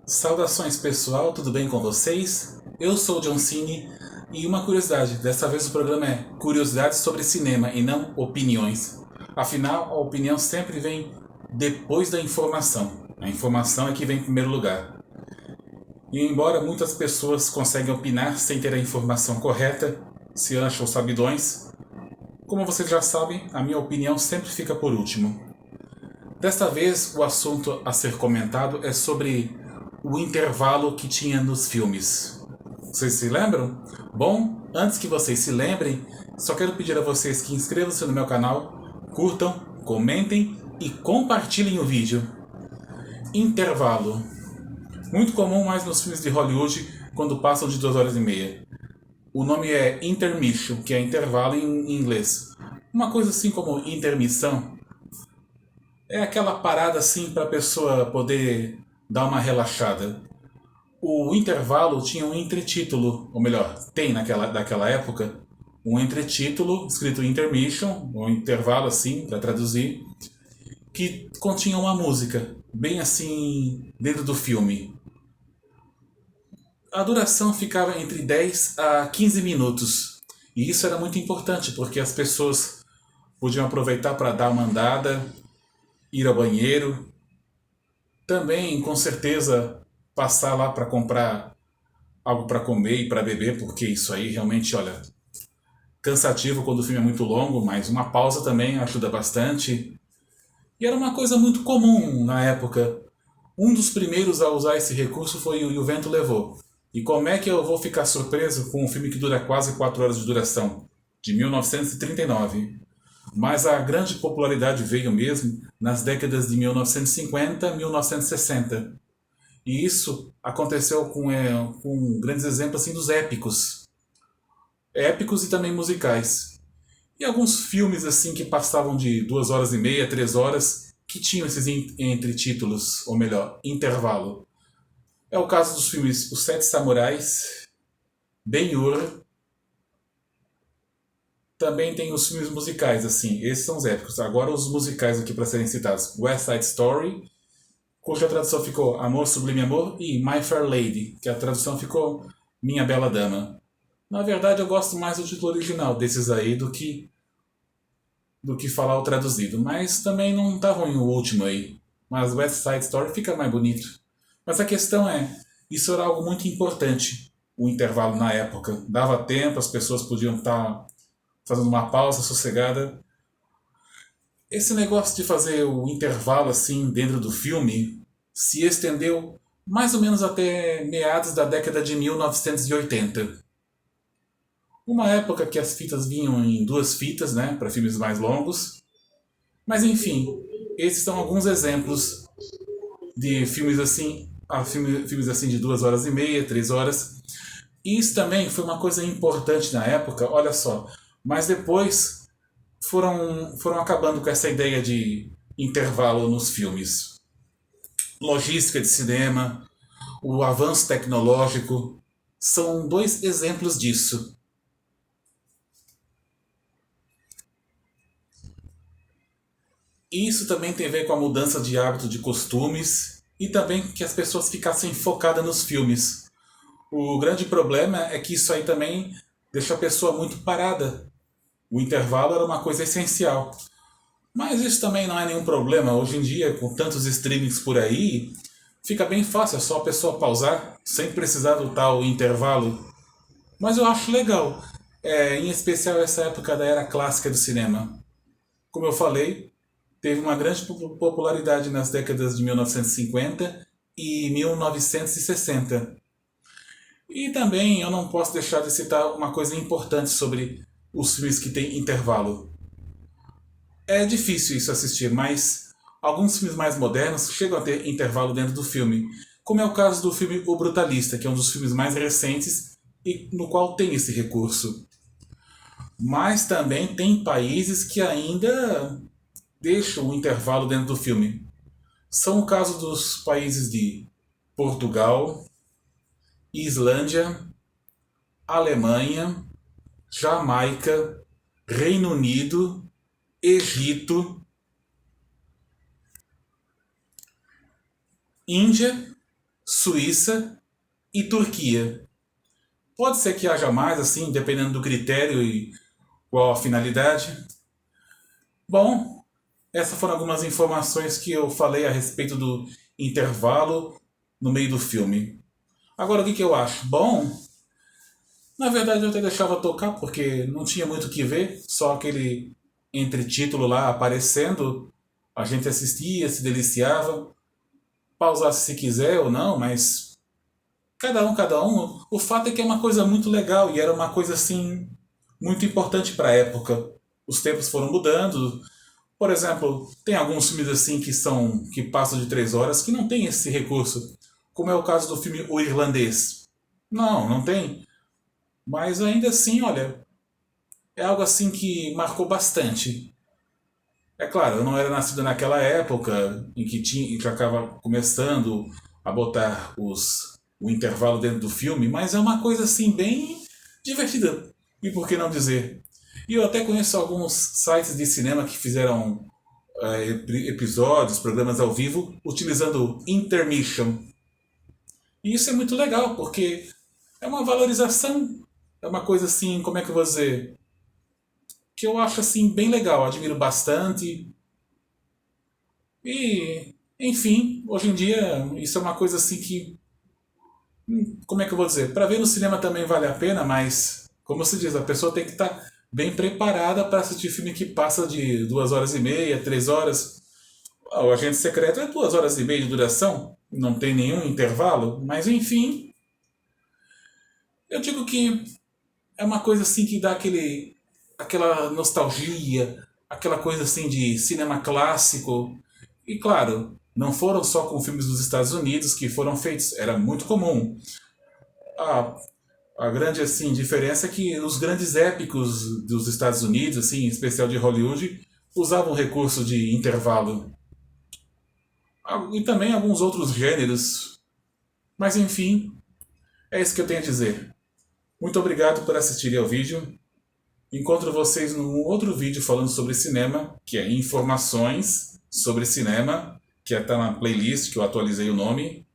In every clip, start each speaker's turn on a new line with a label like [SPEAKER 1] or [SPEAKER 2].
[SPEAKER 1] Saudações pessoal, tudo bem com vocês? Eu sou o John Cine e uma curiosidade, dessa vez o programa é curiosidades sobre cinema e não opiniões. Afinal, a opinião sempre vem depois da informação. A informação é que vem em primeiro lugar. E embora muitas pessoas conseguem opinar sem ter a informação correta, se acham sabidões, como vocês já sabem, a minha opinião sempre fica por último. Desta vez, o assunto a ser comentado é sobre o intervalo que tinha nos filmes. Vocês se lembram? Bom, antes que vocês se lembrem, só quero pedir a vocês que inscrevam-se no meu canal, curtam, comentem e compartilhem o vídeo. Intervalo. Muito comum mais nos filmes de Hollywood quando passam de 2 horas e meia. O nome é intermission, que é intervalo em inglês. Uma coisa assim como intermissão. É aquela parada assim para a pessoa poder dar uma relaxada. O intervalo tinha um entretítulo, ou melhor, tem daquela época, um entretítulo escrito intermission, ou intervalo assim, para traduzir, que continha uma música, bem assim, dentro do filme. A duração ficava entre 10 a 15 minutos. E isso era muito importante, porque as pessoas podiam aproveitar para dar uma andada, ir ao banheiro, também, com certeza, passar lá para comprar algo para comer e para beber, porque isso aí realmente, olha, cansativo quando o filme é muito longo, mas uma pausa também ajuda bastante. E era uma coisa muito comum na época. Um dos primeiros a usar esse recurso foi o E o Vento Levou. E como é que eu vou ficar surpreso com um filme que dura quase 4 horas de duração? De 1939. Mas a grande popularidade veio mesmo nas décadas de 1950 e 1960. E isso aconteceu com grandes exemplos assim, dos épicos. Épicos e também musicais. E alguns filmes assim que passavam de 2 horas e meia, 3 horas, que tinham esses entre-títulos, ou melhor, intervalo. É o caso dos filmes Os Sete Samurais, Ben-Hur. Também tem os filmes musicais, assim, esses são os épicos. Agora os musicais aqui para serem citados. West Side Story, cuja tradução ficou Amor Sublime Amor, e My Fair Lady, que a tradução ficou Minha Bela Dama. Na verdade, eu gosto mais do título original desses aí do que falar o traduzido, mas também não tá ruim o último aí. Mas West Side Story fica mais bonito. Mas a questão é, isso era algo muito importante, o intervalo na época. Dava tempo, as pessoas podiam estar fazendo uma pausa sossegada. Esse negócio de fazer o intervalo assim dentro do filme se estendeu mais ou menos até meados da década de 1980. Uma época que as fitas vinham em duas fitas, né, para filmes mais longos. Mas enfim, esses são alguns exemplos de filmes assim, filmes assim de 2 horas e meia, 3 horas. E isso também foi uma coisa importante na época, olha só. Mas depois foram acabando com essa ideia de intervalo nos filmes. Logística de cinema, o avanço tecnológico, são dois exemplos disso. E isso também tem a ver com a mudança de hábito de costumes e também que as pessoas ficassem focadas nos filmes. O grande problema é que isso aí também deixa a pessoa muito parada. O intervalo era uma coisa essencial. Mas isso também não é nenhum problema. Hoje em dia, com tantos streamings por aí, fica bem fácil, é só a pessoa pausar, sem precisar do tal intervalo. Mas eu acho legal, em especial essa época da era clássica do cinema. Como eu falei, teve uma grande popularidade nas décadas de 1950 e 1960. E também eu não posso deixar de citar uma coisa importante sobre os filmes que têm intervalo. É difícil isso assistir, mas alguns filmes mais modernos chegam a ter intervalo dentro do filme, como é o caso do filme O Brutalista, que é um dos filmes mais recentes e no qual tem esse recurso. Mas também tem países que ainda deixam o intervalo dentro do filme. São o caso dos países de Portugal, Islândia, Alemanha, Jamaica, Reino Unido, Egito, Índia Suíça e Turquia. Pode ser que haja mais, assim, dependendo do critério e qual a finalidade. Bom, essas foram algumas informações que eu falei a respeito do intervalo no meio do filme. Agora, o que eu acho? Bom, na verdade eu até deixava tocar porque não tinha muito o que ver, só aquele entretítulo lá aparecendo. A gente assistia, se deliciava, pausasse se quiser ou não, mas cada um, cada um. O fato é que é uma coisa muito legal e era uma coisa assim muito importante para a época. Os tempos foram mudando. Por exemplo, tem alguns filmes assim que passam de 3 horas que não tem esse recurso, como é o caso do filme O Irlandês. Não, não tem. Mas ainda assim, olha, é algo assim que marcou bastante. É claro, eu não era nascido naquela época em que tinha, já estava começando a botar o intervalo dentro do filme, mas é uma coisa assim bem divertida. E por que não dizer? E eu até conheço alguns sites de cinema que fizeram episódios, programas ao vivo, utilizando intermission. E isso é muito legal, porque é uma valorização, é uma coisa assim, como é que eu vou dizer? Que eu acho assim bem legal, admiro bastante. E, enfim, hoje em dia isso é uma coisa assim que, como é que eu vou dizer? Para ver no cinema também vale a pena, mas, como se diz, a pessoa tem que estar bem preparada para assistir filme que passa de 2 horas e meia, 3 horas. O Agente Secreto é 2 horas e meia de duração, não tem nenhum intervalo, mas enfim, eu digo que é uma coisa assim que dá aquela nostalgia, aquela coisa assim de cinema clássico. E claro, não foram só com filmes dos Estados Unidos que foram feitos, era muito comum. A, a grande assim diferença é que os grandes épicos dos Estados Unidos, assim, em especial de Hollywood, usavam o recurso de intervalo. E também alguns outros gêneros. Mas enfim, é isso que eu tenho a dizer. Muito obrigado por assistirem ao vídeo. Encontro vocês num outro vídeo falando sobre cinema, que é Informações sobre Cinema, que está na playlist, que eu atualizei o nome.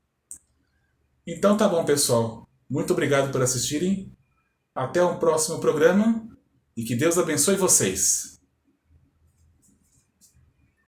[SPEAKER 1] Então tá bom, pessoal. Muito obrigado por assistirem. Até o próximo programa e que Deus abençoe vocês.